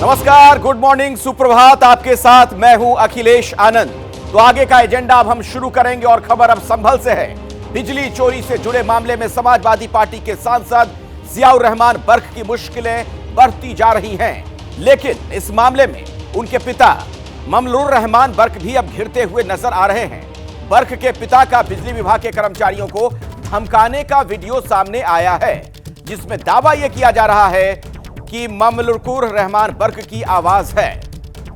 नमस्कार, good morning, सुप्रभात। आपके साथ मैं हूं अखिलेश आनंद। तो आगे का एजेंडा अब हम शुरू करेंगे और खबर अब संभल से है। बिजली चोरी से जुड़े मामले में समाजवादी पार्टी के सांसद जियाउर रहमान बर्क की मुश्किलें बढ़ती जा रही हैं, लेकिन इस मामले में उनके पिता ममलूर रहमान बर्क भी अब घिरते हुए नजर आ रहे हैं। बर्क के पिता का बिजली विभाग के कर्मचारियों को धमकाने का वीडियो सामने आया है, जिसमें दावा यह किया जा रहा है कि ममलूर रहमान बर्क की आवाज है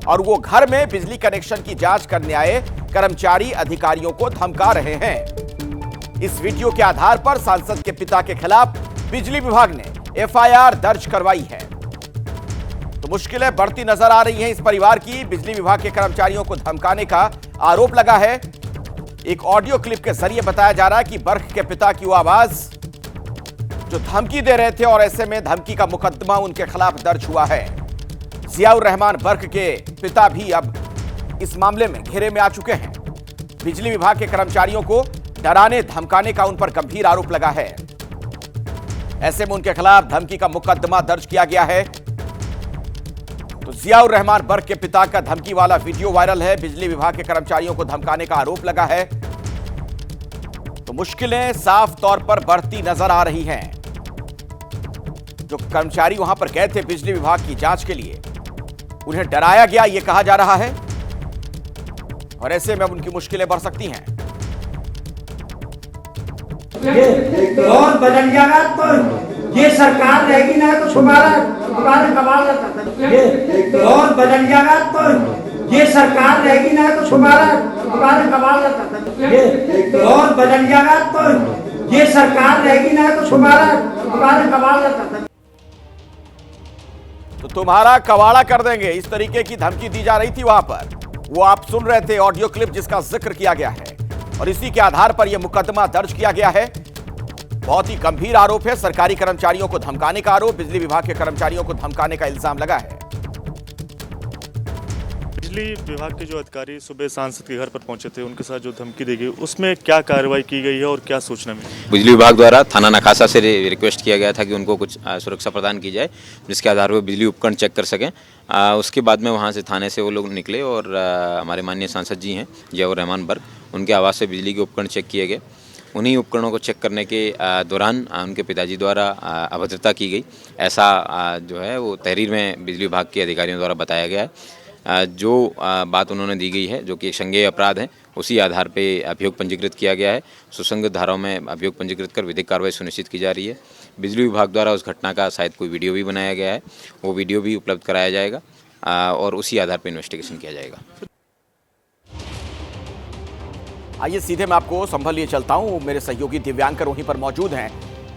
और वो घर में बिजली कनेक्शन की जांच करने आए कर्मचारी अधिकारियों को धमका रहे हैं। इस वीडियो के आधार पर सांसद के पिता के खिलाफ बिजली विभाग ने एफआईआर दर्ज करवाई है। तो मुश्किलें बढ़ती नजर आ रही हैं इस परिवार की। बिजली विभाग के कर्मचारियों को धमकाने का आरोप लगा है। एक ऑडियो क्लिप के जरिए बताया जा रहा है कि बर्क के पिता की वो आवाज जो धमकी दे रहे थे और ऐसे में धमकी का मुकदमा उनके खिलाफ दर्ज हुआ है। जियाउर रहमान बर्क के पिता भी अब इस मामले में घेरे में आ चुके हैं। बिजली विभाग के कर्मचारियों को डराने धमकाने का उन पर गंभीर आरोप लगा है। ऐसे में उनके खिलाफ धमकी का मुकदमा दर्ज किया गया है। तो जियाउर रहमान बर्क के पिता का धमकी वाला वीडियो वायरल है। बिजली विभाग के कर्मचारियों को धमकाने का आरोप लगा है। तो मुश्किलें साफ तौर पर बढ़ती नजर आ रही हैं। जो कर्मचारी वहां पर गए थे बिजली विभाग की जांच के लिए, उन्हें डराया गया, यह कहा जा रहा है, और ऐसे में अब उनकी मुश्किलें बढ़ सकती हैं। और बदल जाएगा तो ये सरकार रहेगी ना, तो तुम्हारे कमाल और बदल जाएगा तो ये सरकार रहेगी ना, तो तुम्हारे कमाल और बदल जाएगा तो ये सरकार रहेगी ना, तो तुम्हारे कमाल तो तुम्हारा कवाड़ा कर देंगे, इस तरीके की धमकी दी जा रही थी वहां पर। वो आप सुन रहे थे ऑडियो क्लिप जिसका जिक्र किया गया है, और इसी के आधार पर यह मुकदमा दर्ज किया गया है। बहुत ही गंभीर आरोप है। सरकारी कर्मचारियों को धमकाने का आरोप, बिजली विभाग के कर्मचारियों को धमकाने का इल्जाम लगा है। बिजली विभाग के जो अधिकारी सुबह सांसद के घर पर पहुंचे थे, उनके साथ जो धमकी दी गई, उसमें क्या कार्रवाई की गई है और क्या सूचना मिली? बिजली विभाग द्वारा थाना नखासा से रिक्वेस्ट किया गया था कि उनको कुछ सुरक्षा प्रदान की जाए, जिसके आधार पर बिजली उपकरण चेक कर सकें। उसके बाद में वहां से थाने से वो लोग निकले और हमारे माननीय सांसद जी हैं जियाउर रहमान बर्क, उनके आवास से बिजली के उपकरण चेक किए गए। उन्हीं उपकरणों को चेक करने के दौरान उनके पिताजी द्वारा अभद्रता की गई, ऐसा जो है वो तहरीर में बिजली विभाग के अधिकारियों द्वारा बताया गया है। जो बात उन्होंने दी गई है, जो कि एक संज्ञेय अपराध है, उसी आधार पे अभियोग पंजीकृत किया गया है। सुसंगत धाराओं में अभियोग पंजीकृत कर विधिक कार्रवाई सुनिश्चित की जा रही है। बिजली विभाग द्वारा उस घटना का शायद कोई वीडियो भी बनाया गया है, वो वीडियो भी उपलब्ध कराया जाएगा और उसी आधार पर इन्वेस्टिगेशन किया जाएगा। आइए सीधे मैं आपको संभल लिए चलता हूं। मेरे सहयोगी दिव्यांकर वहीं पर मौजूद हैं।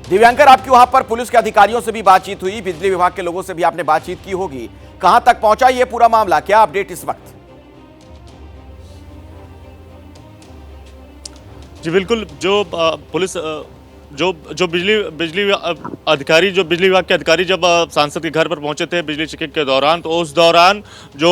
दिव्यांकर, आपकी वहां पर पुलिस के अधिकारियों से भी बातचीत हुई, बिजली विभाग के लोगों से भी आपने बातचीत की होगी। कहां तक पहुंचा ये पूरा मामला, क्या अपडेट इस वक्त? जी बिल्कुल, जो पुलिस जो बिजली अधिकारी, जो बिजली विभाग के अधिकारी जब सांसद के घर पर पहुंचे थे बिजली चेकिंग के दौरान, तो उस दौरान जो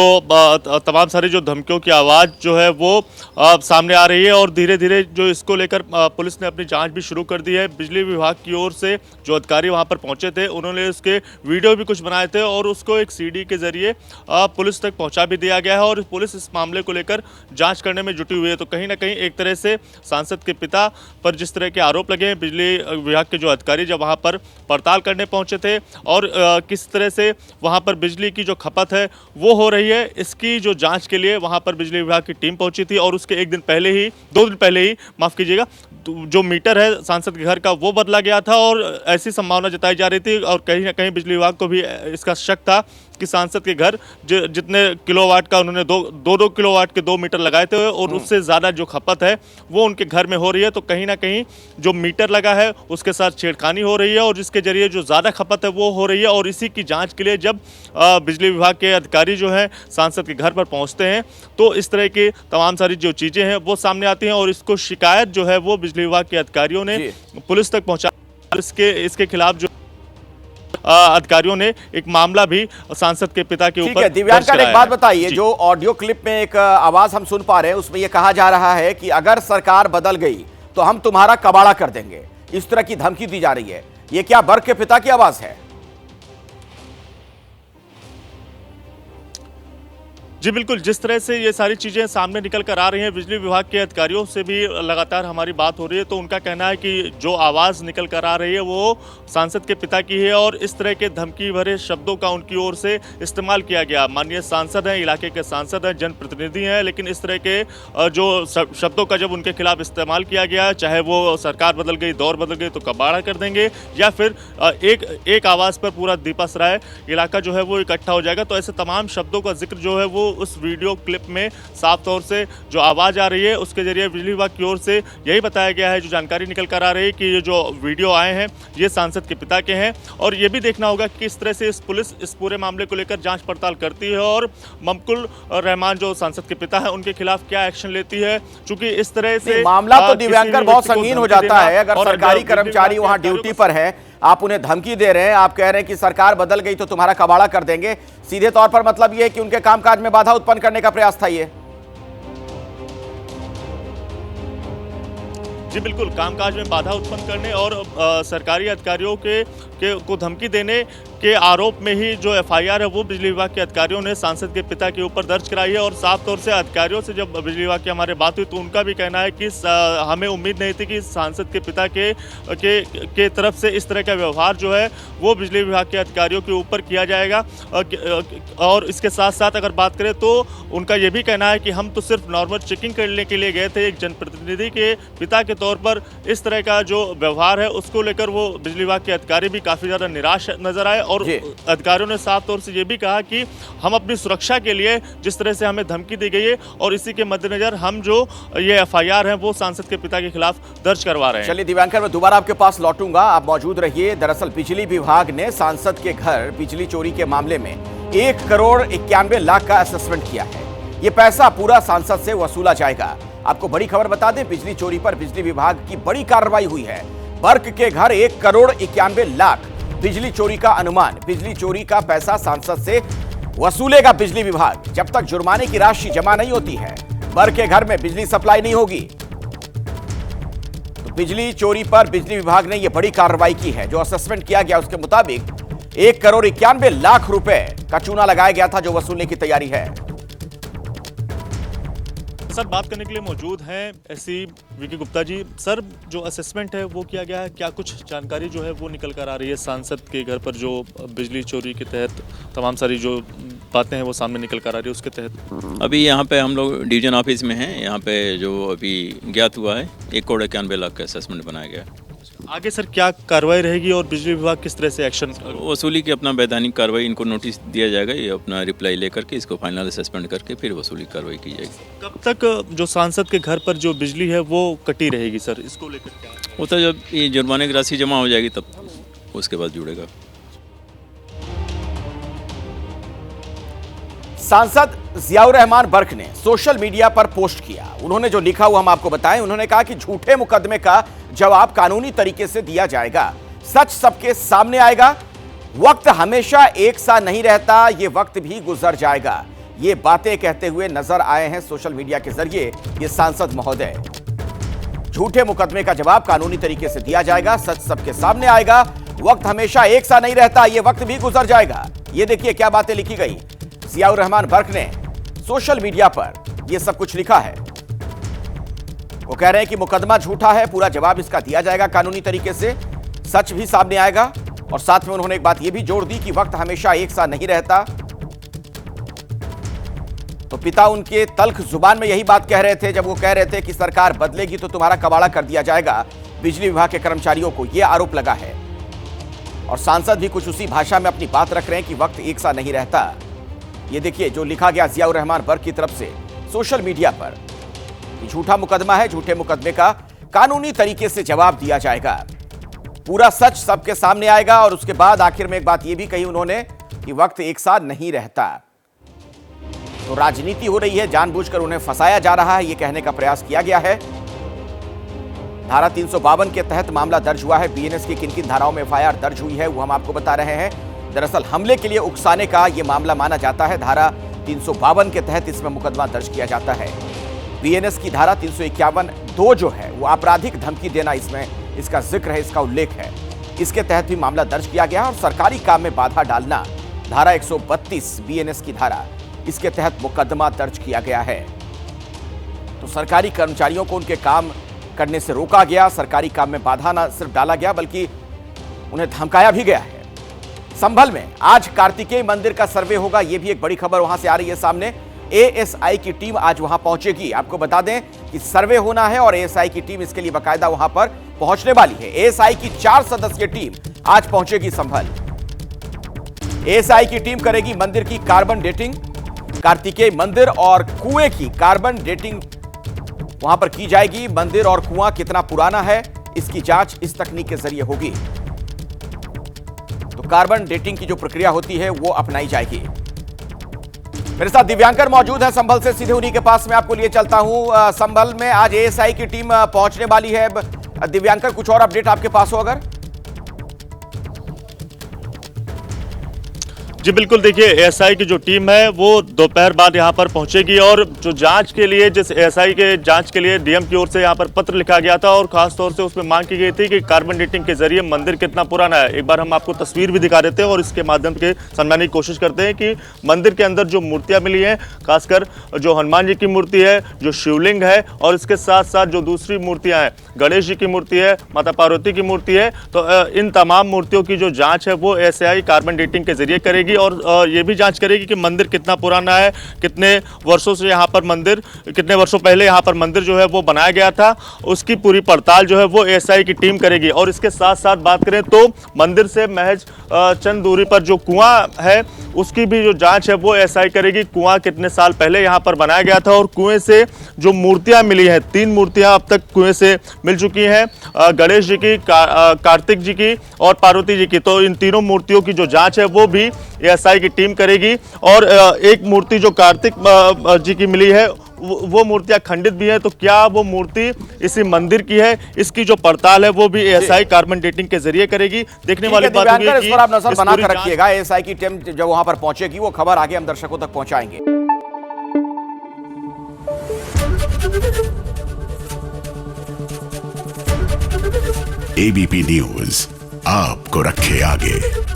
तमाम सारी जो धमकियों की आवाज़ जो है वो सामने आ रही है और धीरे धीरे जो इसको लेकर पुलिस ने अपनी जांच भी शुरू कर दी है। बिजली विभाग की ओर से जो अधिकारी वहां पर पहुंचे थे, उन्होंने उसके वीडियो भी कुछ बनाए थे और उसको एक सीडी के जरिए पुलिस तक पहुँचा भी दिया गया है और पुलिस इस मामले को लेकर जाँच करने में जुटी हुई है। तो कहीं ना कहीं एक तरह से सांसद के पिता पर जिस तरह के आरोप लगे हैं, बिजली विभाग के जो अधिकारी जब वहां पर पड़ताल करने पहुंचे थे और किस तरह से वहां पर बिजली की जो खपत है वो हो रही है, इसकी जो जांच के लिए वहां पर बिजली विभाग की टीम पहुंची थी और उसके 2 दिन पहले ही माफ कीजिएगा, जो मीटर है सांसद के घर का वो बदला गया था और ऐसी संभावना जताई जा रही थी और कहीं ना कहीं बिजली विभाग को भी इसका शक था कि सांसद के घर जितने किलोवाट का उन्होंने दो किलोवाट के 2 मीटर लगाए थे और उससे ज़्यादा जो खपत है वो उनके घर में हो रही है। तो कहीं ना कहीं जो मीटर लगा है उसके साथ छेड़खानी हो रही है और जिसके जरिए जो ज़्यादा खपत है वो हो रही है और इसी की जांच के लिए जब बिजली विभाग के अधिकारी जो हैं सांसद के घर पर पहुँचते हैं तो इस तरह की तमाम सारी जो चीज़ें हैं वो सामने आती हैं और इसको शिकायत जो है वो बिजली विभाग के अधिकारियों ने पुलिस तक पहुँचा। इसके खिलाफ जो अधिकारियों ने एक मामला भी सांसद के पिता के ऊपर। दिव्यांकर, एक बात बताइए, जो ऑडियो क्लिप में एक आवाज हम सुन पा रहे हैं उसमें यह कहा जा रहा है कि अगर सरकार बदल गई तो हम तुम्हारा कबाड़ा कर देंगे, इस तरह की धमकी दी जा रही है। ये क्या बर्क के पिता की आवाज है? जी बिल्कुल, जिस तरह से ये सारी चीज़ें सामने निकल कर आ रही हैं, बिजली विभाग के अधिकारियों से भी लगातार हमारी बात हो रही है, तो उनका कहना है कि जो आवाज़ निकल कर आ रही है वो सांसद के पिता की है और इस तरह के धमकी भरे शब्दों का उनकी ओर से इस्तेमाल किया गया। माननीय सांसद हैं, इलाके के सांसद हैं, जनप्रतिनिधि हैं, लेकिन इस तरह के जो शब्दों का जब उनके खिलाफ इस्तेमाल किया गया, चाहे वो सरकार बदल गई, दौर बदल गई तो कबाड़ा कर देंगे, या फिर एक आवाज़ पर पूरा दीपासराय इलाका जो है वो इकट्ठा हो जाएगा। तो ऐसे तमाम शब्दों का जिक्र जो है वो उस वीडियो क्लिप में साफ तौर से जो आवाज़ आ रही है उसके जरिए बिजली विभाग की ओर से यही बताया गया है, जो जानकारी निकल कर आ रही है कि ये जो वीडियो आए हैं ये सांसद के पिता के हैं। और ये भी देखना होगा कि किस तरह से पुलिस इस पूरे मामले को लेकर जांच पड़ताल करती है और ममकुल रहमान जो सांसद के पिता है उनके खिलाफ क्या एक्शन लेती है। चूंकि इस तरह से मामला तो दिव्यांकर बहुत संगीन हो जाता है। अगर सरकारी कर्मचारी वहां ड्यूटी पर है, आप उन्हें धमकी दे रहे हैं, आप कह रहे हैं कि सरकार बदल गई तो तुम्हारा कबाड़ा कर देंगे, सीधे तौर पर मतलब यह है कि उनके कामकाज में बाधा उत्पन्न करने का प्रयास था ये। जी बिल्कुल, कामकाज में बाधा उत्पन्न करने और सरकारी अधिकारियों को धमकी देने के आरोप में ही जो एफआईआर है वो बिजली विभाग के अधिकारियों ने सांसद के पिता के ऊपर दर्ज कराई है। और साफ तौर से अधिकारियों से जब बिजली विभाग की हमारे बात हुई तो उनका भी कहना है कि हमें उम्मीद नहीं थी कि सांसद के पिता के तरफ से इस तरह का व्यवहार जो है वो बिजली विभाग के अधिकारियों के ऊपर किया जाएगा। और इसके साथ साथ अगर बात करें तो उनका ये भी कहना है कि हम तो सिर्फ नॉर्मल चेकिंग करने के लिए गए थे, एक जनप्रतिनिधि के पिता के तौर पर इस तरह का जो व्यवहार है उसको लेकर वो बिजली विभाग के अधिकारी भी काफ़ी ज़्यादा निराश नजर आए। और अधिकारियों ने साफ तौर से ये भी कहा कि हम अपनी सुरक्षा के लिए जिस तरह से हमें धमकी दी गई है और इसी के मद्देनजर हम जो ये एफआईआर है वो सांसद के पिता के खिलाफ दर्ज करवा रहे हैं। चलिए दिव्यांकर, मैं दोबारा आपके पास लौटूंगा, आप मौजूद रहिए। दरअसल बिजली विभाग ने सांसद के घर बिजली चोरी के मामले में 1 करोड़ 91 लाख का असेसमेंट किया है। ये पैसा पूरा सांसद से वसूला जाएगा। आपको बड़ी खबर बता दें, बिजली चोरी पर बिजली विभाग की बड़ी कार्रवाई हुई है। बर्क के घर 1 करोड़ 91 लाख बिजली चोरी का अनुमान। बिजली चोरी का पैसा सांसद से वसूलेगा बिजली विभाग जब तक जुर्माने की राशि जमा नहीं होती है। बर्क के घर में बिजली सप्लाई नहीं होगी। तो बिजली चोरी पर बिजली विभाग ने यह बड़ी कार्रवाई की है। जो असेसमेंट किया गया उसके मुताबिक 1 करोड़ 91 लाख रुपए का चूना लगाया गया था, जो वसूलने की तैयारी है। सर, बात करने के लिए मौजूद हैं SC VK Gupta ji. Sir, जो असेसमेंट है वो किया गया है, क्या कुछ जानकारी जो है वो निकल कर आ रही है सांसद के घर पर जो बिजली चोरी के तहत तमाम सारी जो बातें हैं वो सामने निकल कर आ रही है उसके तहत? अभी यहाँ पे हम लोग डिवीजन ऑफिस में हैं। यहाँ पे जो अभी ज्ञात हुआ है 1 करोड़ 91 लाख का असेसमेंट बनाया गया है। आगे सर क्या कार्रवाई रहेगी और बिजली विभाग किस तरह से एक्शन? वसूली की अपना वैधानिक कार्रवाई, इनको नोटिस दिया जाएगा, ये अपना रिप्लाई लेकर के इसको फाइनल असेसमेंट करके फिर वसूली कार्रवाई की जाएगी। कब तक जो सांसद के घर पर जो बिजली है वो कटी रहेगी सर, इसको लेकर क्या? वो तो जब ये जुर्माने की राशि जमा हो जाएगी तब उसके बाद जुड़ेगा। सांसद जियाउर रहमान बर्क ने सोशल मीडिया पर पोस्ट किया। उन्होंने जो लिखा वो हम आपको बताएं। उन्होंने कहा कि झूठे मुकदमे का जवाब कानूनी तरीके से दिया जाएगा, सच सबके सामने आएगा, वक्त हमेशा एक सा नहीं रहता, ये वक्त भी गुजर जाएगा। ये बातें कहते हुए नजर आए हैं सोशल मीडिया के जरिए ये सांसद महोदय। झूठे मुकदमे का जवाब कानूनी तरीके से दिया जाएगा, सच सबके सामने आएगा, वक्त हमेशा एक सा नहीं रहता, ये वक्त भी गुजर जाएगा। ये देखिए क्या बातें लिखी गई। जियाउर रहमान बर्क ने सोशल मीडिया पर यह सब कुछ लिखा है। वो कह रहे हैं कि मुकदमा झूठा है, पूरा जवाब इसका दिया जाएगा कानूनी तरीके से, सच भी सामने आएगा। और साथ में उन्होंने एक बात यह भी जोड़ दी कि वक्त हमेशा एक सा नहीं रहता। तो पिता उनके तल्ख जुबान में यही बात कह रहे थे जब वो कह रहे थे कि सरकार बदलेगी तो तुम्हारा कबाड़ा कर दिया जाएगा। बिजली विभाग के कर्मचारियों को यह आरोप लगा है और सांसद भी कुछ उसी भाषा में अपनी बात रख रहे हैं कि वक्त एक सा नहीं रहता। ये देखिए जो लिखा गया जियाउर रहमान बर्क की तरफ से सोशल मीडिया पर। झूठा मुकदमा है, झूठे मुकदमे का कानूनी तरीके से जवाब दिया जाएगा, पूरा सच सबके सामने आएगा। और उसके बाद आखिर में एक बात यह भी कही उन्होंने कि वक्त एक साथ नहीं रहता। तो राजनीति हो रही है, जानबूझकर उन्हें फंसाया जा रहा है, यह कहने का प्रयास किया गया है। धारा 352 के तहत मामला दर्ज हुआ है। बीएनएस की किन किन धाराओं में एफआईआर दर्ज हुई है वो हम आपको बता रहे हैं। दरअसल हमले के लिए उकसाने का यह मामला माना जाता है। धारा 352 के तहत इसमें मुकदमा दर्ज किया जाता है। बीएनएस की धारा 351(2) जो है वो आपराधिक धमकी देना, इसमें इसका जिक्र है, इसका उल्लेख है। इसके तहत भी मामला दर्ज किया गया और सरकारी काम में बाधा डालना धारा 132 बीएनएस की धारा, इसके तहत मुकदमा दर्ज किया गया है। तो सरकारी कर्मचारियों को उनके काम करने से रोका गया, सरकारी काम में बाधा न सिर्फ डाला गया बल्कि उन्हें धमकाया भी गया है। संभल में आज कार्तिकेय मंदिर का सर्वे होगा, यह भी एक बड़ी खबर वहां से आ रही है सामने। एएसआई की टीम आज वहां पहुंचेगी। आपको बता दें कि सर्वे होना है और एएसआई की टीम इसके लिए बाकायदा वहां पर पहुंचने वाली है। एएसआई की 4 सदस्यीय टीम आज पहुंचेगी संभल। एएसआई की टीम करेगी मंदिर की कार्बन डेटिंग, कार्तिकेय मंदिर और कुएं की कार्बन डेटिंग वहां पर की जाएगी। मंदिर और कुआं कितना पुराना है इसकी जांच इस तकनीक के जरिए होगी। तो कार्बन डेटिंग की जो प्रक्रिया होती है वो अपनाई जाएगी। मेरे साथ दिव्यांकर मौजूद है संभल से, सीधे उन्हीं के पास मैं आपको लिए चलता हूं। संभल में आज एएसआई की टीम पहुंचने वाली है। दिव्यांकर, कुछ और अपडेट आपके पास हो अगर? जी बिल्कुल, देखिए एएसआई की जो टीम है वो दोपहर बाद यहाँ पर पहुंचेगी और जो जांच के लिए, जिस एएसआई के जांच के लिए डीएम की ओर से यहाँ पर पत्र लिखा गया था और खास तौर से उसमें मांग की गई थी कि कार्बन डेटिंग के जरिए मंदिर कितना पुराना है। एक बार हम आपको तस्वीर भी दिखा देते हैं और इसके माध्यम से समझाने की कोशिश करते हैं कि मंदिर के अंदर जो मूर्तियां मिली हैं, खासकर जो हनुमान जी की मूर्ति है, जो शिवलिंग है और इसके साथ साथ जो दूसरी मूर्तियां हैं, गणेश जी की मूर्ति है, माता पार्वती की मूर्ति है, तो इन तमाम मूर्तियों की जो जाँच है वो एएसआई कार्बन डेटिंग के जरिए करेगी और ये भी जांच करेगी कि मंदिर कितना पुराना है, कितने वर्षों से यहाँ पर मंदिर, कितने वर्षों पहले यहाँ पर मंदिर जो है वो बनाया गया था, उसकी पूरी पड़ताल जो है वो एएसआई की टीम करेगी। और इसके साथ साथ बात करें तो मंदिर से महज चंद दूरी पर जो कुआं है उसकी भी जो जांच है वो एएसआई करेगी। कुआं कितने साल पहले यहाँ पर बनाया गया था और कुएं से जो मूर्तियां मिली हैं, 3 मूर्तियां अब तक कुएं से मिल चुकी हैं, गणेश जी की, कार्तिक जी की और पार्वती जी की। तो इन तीनों मूर्तियों की जो जांच है वो भी एएसआई की टीम करेगी। और एक मूर्ति जो कार्तिक जी की मिली है वो मूर्तियां खंडित भी है, तो क्या वो मूर्ति इसी मंदिर की है, इसकी जो पड़ताल है वो भी एएसआई कार्बन डेटिंग के जरिए करेगी। देखने वाली बात होगी कि इस पर आप नजर बनाकर रखिएगा। एएसआई की टीम जब वहां पर पहुंचेगी वो खबर आगे हम दर्शकों तक पहुंचाएंगे। एबीपी न्यूज आपको रखे आगे।